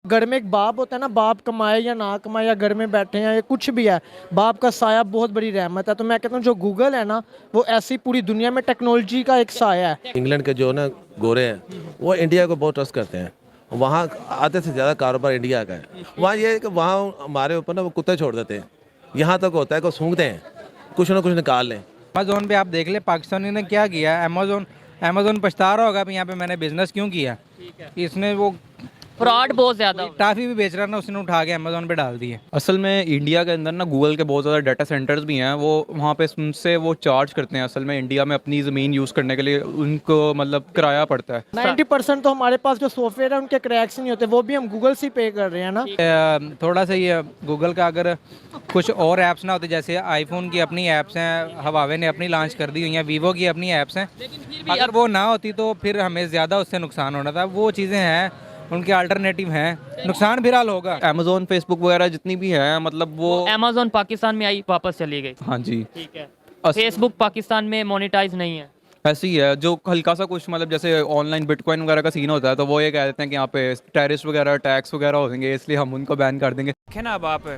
घर में एक बाप होता है ना, बाप कमाए या ना कमाए या घर में बैठे हैं या कुछ भी है, बाप का साया बहुत बड़ी रहमत है। तो मैं कहता हूँ जो गूगल है ना, वो ऐसी पूरी दुनिया में टेक्नोलॉजी का एक साया है। इंग्लैंड के जो ना गोरे हैं वो इंडिया को बहुत ट्रस्ट करते हैं। वहाँ आधे से ज़्यादा कारोबार इंडिया का है। वहाँ ये है कि वहाँ हमारे ऊपर ना वो कुत्ते छोड़ देते हैं। यहाँ तक होता है कि सूंघते हैं, कुछ ना कुछ निकाल लें। अमेजोन पे आप देख ले पाकिस्तानी ने क्या किया। अमेजोन अमेजोन पछता रहा होगा यहाँ पे मैंने बिजनेस क्यों किया। ठीक है। इसने वो फ्रॉड बहुत ज्यादा हो रहा टाफी भी बेच रहा है ना, उसने उठा के अमेजोन पे डाल दी है। असल में इंडिया के अंदर ना गूगल के बहुत ज़्यादा डाटा सेंटर्स भी हैं, वो वहाँ पे उनसे वो चार्ज करते हैं। असल में इंडिया में अपनी ज़मीन यूज़ करने के लिए उनको मतलब किराया पड़ता है। 90% तो हमारे पास जो सॉफ्टवेयर है उनके क्रैक्स नहीं होते, वो भी हम गूगल से पे कर रहे हैं ना। थोड़ा सा ये गूगल का अगर कुछ और ऐप्स ना होते, जैसे आईफोन की अपनी ऐप्स हैं, हवावे ने अपनी लॉन्च कर दी हुई हैं, वीवो की अपनी ऐप्स हैं, अगर वो ना होती तो फिर हमें ज़्यादा उससे नुकसान होना था। वो चीज़ें हैं, उनके अल्टरनेटिव हैं, नुकसान फिलहाल होगा। अमेजोन फेसबुक वगैरह जितनी भी है मतलब वो अमेजोन पाकिस्तान में आई वापस चली गई। हाँ जी ठीक है। फेसबुक पाकिस्तान में मोनेटाइज नहीं है। ऐसी है। जो हल्का सा कुछ मतलब जैसे ऑनलाइन बिटकॉइन वगैरह का सीन होता है तो वो ये कह देते हैं कि यहाँ पे टेररिस्ट वगैरह टैक्स वगैरह होंगे, इसलिए हम उनको बैन कर देंगे। देखें ना अब आप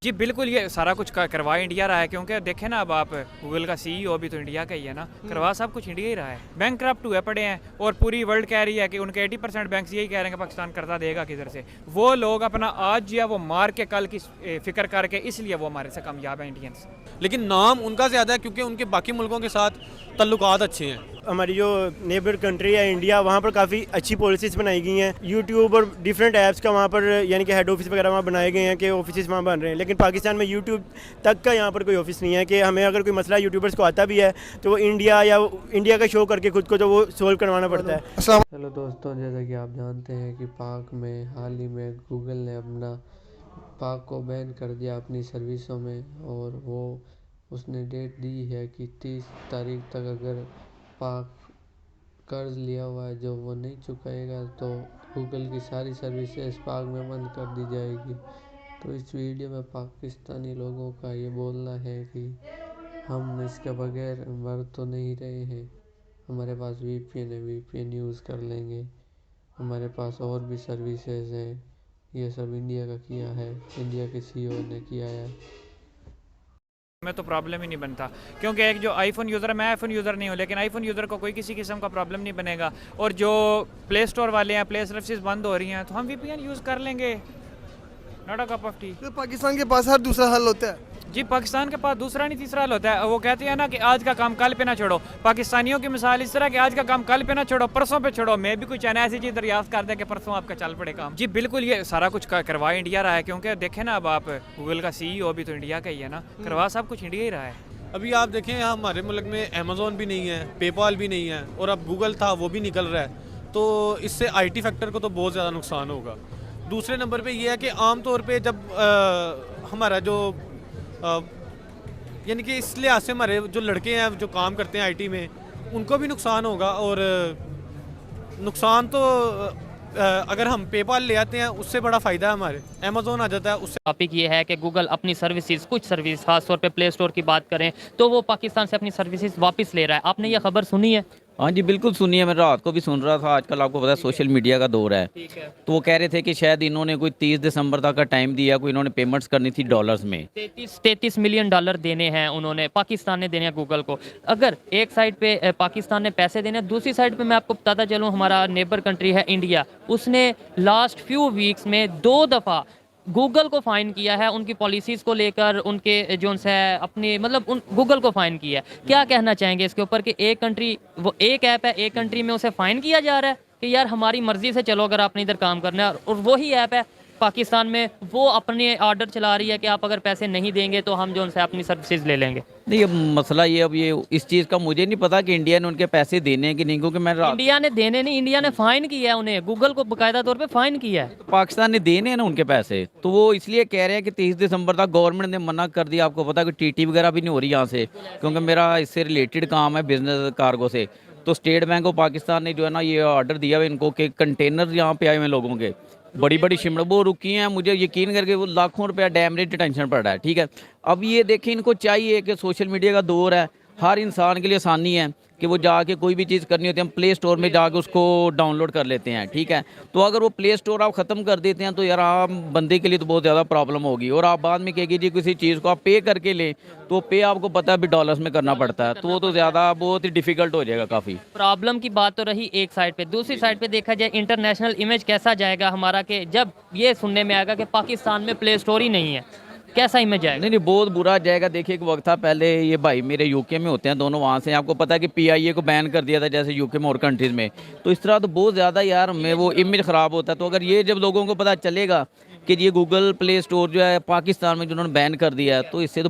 जी बिल्कुल ये सारा कुछ करवा इंडिया रहा है, क्योंकि देखें ना अब आप गूगल का सीईओ भी तो इंडिया का ही है ना, करवा सब कुछ इंडिया ही रहा है। बैंक करप्ट हुए पड़े हैं और पूरी वर्ल्ड कह रही है कि उनके 80% बैंक यही कह रहे हैं कि पाकिस्तान कर्जा देगा किधर से। वो लोग अपना आज जो है वो मार के कल की फिक्र करके, इसलिए वो हमारे से कामयाब है इंडियंस। लेकिन नाम उनका ज़्यादा है क्योंकि उनके बाकी मुल्कों के साथ तल्लुकात अच्छे हैं। हमारी जो नेबर कंट्री है इंडिया, वहाँ पर काफ़ी अच्छी पॉलिसीज़ बनाई गई हैं। यूट्यूब और डिफरेंट ऐप्स का वहाँ पर यानी कि हेड ऑफिस वगैरह वहाँ बनाए गए हैं कि ऑफिस वहाँ बन रहे हैं। लेकिन पाकिस्तान में यूट्यूब तक का यहाँ पर कोई ऑफिस नहीं है कि हमें अगर कोई मसला यूट्यूबर्स को आता भी है तो वो इंडिया का शो करके खुद को तो वो सोल्व करवाना पड़ता है। हेलो दोस्तों, जैसा कि आप जानते हैं कि पाक में हाल ही में गूगल ने अपना पाक को बैन कर दिया अपनी सर्विसों में, और वो उसने डेट दी है कि 30 तारीख तक अगर पाक कर्ज लिया हुआ है जो वो नहीं चुकाएगा तो गूगल की सारी सर्विसेज पाक में बंद कर दी जाएगी। तो इस वीडियो में पाकिस्तानी लोगों का ये बोलना है कि हम इसके बगैर मर तो नहीं रहे हैं, हमारे पास वीपीएन है, वीपीएन यूज़ कर लेंगे, हमारे पास और भी सर्विसेज हैं। ये सब इंडिया का किया है, इंडिया के सीईओ ने किया है। में तो प्रॉब्लम ही नहीं बनता, क्योंकि एक जो आईफोन यूज़र है, मैं आईफोन यूज़र नहीं हूँ, लेकिन आईफोन यूज़र को कोई किसी किस्म का प्रॉब्लम नहीं बनेगा। और जो प्ले स्टोर वाले हैं, प्ले सर्विसेज बंद हो रही हैं, तो हम वीपीएन यूज़ कर लेंगे। Not a cup of T. तो पाकिस्तान के पास हर दूसरा हल होता है जी, पाकिस्तान के पास दूसरा नहीं तीसरा हल होता है। वो कहते हैं ना कि आज का काम कल पे ना छोड़ो। पाकिस्तानियों की मिसाल इस तरह कि आज का काम कल पे ना छोड़ो, परसों पे छोड़ो। मैं भी कुछ ऐसी चीज़ दरियाफ्त कर दें कि परसों आपका चल पड़े काम। जी बिल्कुल ये सारा कुछ करवा इंडिया रहा है, क्योंकि देखें ना अब आप गूगल का सीईओ भी तो इंडिया का ही है ना, करवा सब कुछ इंडिया ही रहा है। अभी आप देखें हमारे मुल्क में अमेज़ोन भी नहीं है, पेपाल भी नहीं है, और अब गूगल था वो भी निकल रहा है। तो इससे आईटी सेक्टर को तो बहुत ज़्यादा नुकसान होगा। दूसरे नंबर पे ये है कि आम तौर पे जब हमारा जो यानी कि इस लिहाज से हमारे जो लड़के हैं जो काम करते हैं आईटी में, उनको भी नुकसान होगा। और नुकसान तो अगर हम पेपाल ले आते हैं उससे बड़ा फ़ायदा है हमारे, अमेज़ोन आ जाता है उससे। टॉपिक ये है कि गूगल अपनी सर्विसेज, कुछ सर्विस खास तौर पे प्ले स्टोर की बात करें तो वो पाकिस्तान से अपनी सर्विसेज वापस ले रहा है। आपने ये खबर सुनी है? हाँ जी बिल्कुल सुनी है, मैं रात को भी सुन रहा था। आजकल आपको पता है सोशल मीडिया का दौर है, तो वो कह रहे थे कि शायद इन्होंने कोई 30 दिसंबर तक का टाइम दिया, कोई इन्होंने पेमेंट्स करनी थी डॉलर्स में। 33 मिलियन डॉलर देने हैं उन्होंने, पाकिस्तान ने देने हैं गूगल को। अगर एक साइड पे पाकिस्तान ने पैसे देने हैं, दूसरी साइड पे मैं आपको बताता चलूँ हमारा नेबर कंट्री है इंडिया, उसने लास्ट फ्यू वीक्स में 2 दफ़ा गूगल को फाइन किया है उनकी पॉलिसीज को लेकर, उनके जो है अपनी मतलब उन गूगल को फाइन किया है। क्या कहना चाहेंगे इसके ऊपर कि एक कंट्री, वो एक ऐप है, एक कंट्री में उसे फाइन किया जा रहा है कि यार हमारी मर्जी से चलो अगर आपने इधर काम करना है, और वही ऐप है पाकिस्तान में वो अपने ऑर्डर चला रही है कि आप अगर पैसे नहीं देंगे तो हम जो उनसे अपनी सर्विसेज ले लेंगे। नहीं ये मसला ये, अब ये इस चीज़ का मुझे नहीं पता कि इंडिया ने उनके पैसे देने हैं कि नहीं, क्योंकि मैं इंडिया ने देने नहीं, इंडिया ने फाइन किया है उन्हें, गूगल को बाकायदा तौर पे फाइन किया है। तो पाकिस्तान ने देने हैं ना उनके पैसे, तो वो इसलिए कह रहे हैं कि 30 दिसंबर तक गवर्नमेंट ने मना कर दिया। आपको पता है कि टीटी वगैरह भी नहीं हो रही यहाँ से, क्योंकि मेरा इससे रिलेटेड काम है बिजनेस कार्गो से। तो स्टेट बैंक ऑफ पाकिस्तान ने जो है ना ये ऑर्डर दिया हुआ इनको कि कंटेनर यहाँ पे आए हुए लोगों के, बड़ी बड़ी शिमला वो रुकी हैं, मुझे यकीन करके वो लाखों रुपया डैमरेज डिटेंशन पड़ रहा है। ठीक है, अब ये देखें इनको चाहिए कि सोशल मीडिया का दौर है, हर इंसान के लिए आसानी है कि वो जाके कोई भी चीज़ करनी होती है, हम प्ले स्टोर में जाके उसको डाउनलोड कर लेते हैं, ठीक है। तो अगर वो प्ले स्टोर आप ख़त्म कर देते हैं तो यार आम बंदे के लिए तो बहुत ज़्यादा प्रॉब्लम होगी। और आप बाद में कहेगी जी किसी चीज़ को आप पे करके लें, तो पे आपको पता है अभी डॉलर्स में करना पड़ता है, तो वो तो ज़्यादा बहुत ही डिफ़िकल्ट हो जाएगा काफ़ी। प्रॉब्लम की बात तो रही एक साइड पे, दूसरी साइड पे देखा जाए इंटरनेशनल इमेज कैसा जाएगा हमारा, कि जब ये सुनने में आएगा कि पाकिस्तान में प्ले स्टोर ही नहीं है, कैसा इमेज आएगा? नहीं नहीं, बहुत बुरा जाएगा। देखिए एक वक्त था पहले, ये भाई मेरे यूके में होते हैं दोनों, वहाँ से आपको पता है कि पीआईए को बैन कर दिया था जैसे यूके में और कंट्रीज़ में, तो इस तरह तो बहुत ज़्यादा यार हमें वो इमेज ख़राब होता है। तो अगर ये जब लोगों को पता चलेगा कि ये गूगल प्ले स्टोर जो है पाकिस्तान में जिन्होंने बैन कर दिया है, तो इससे तो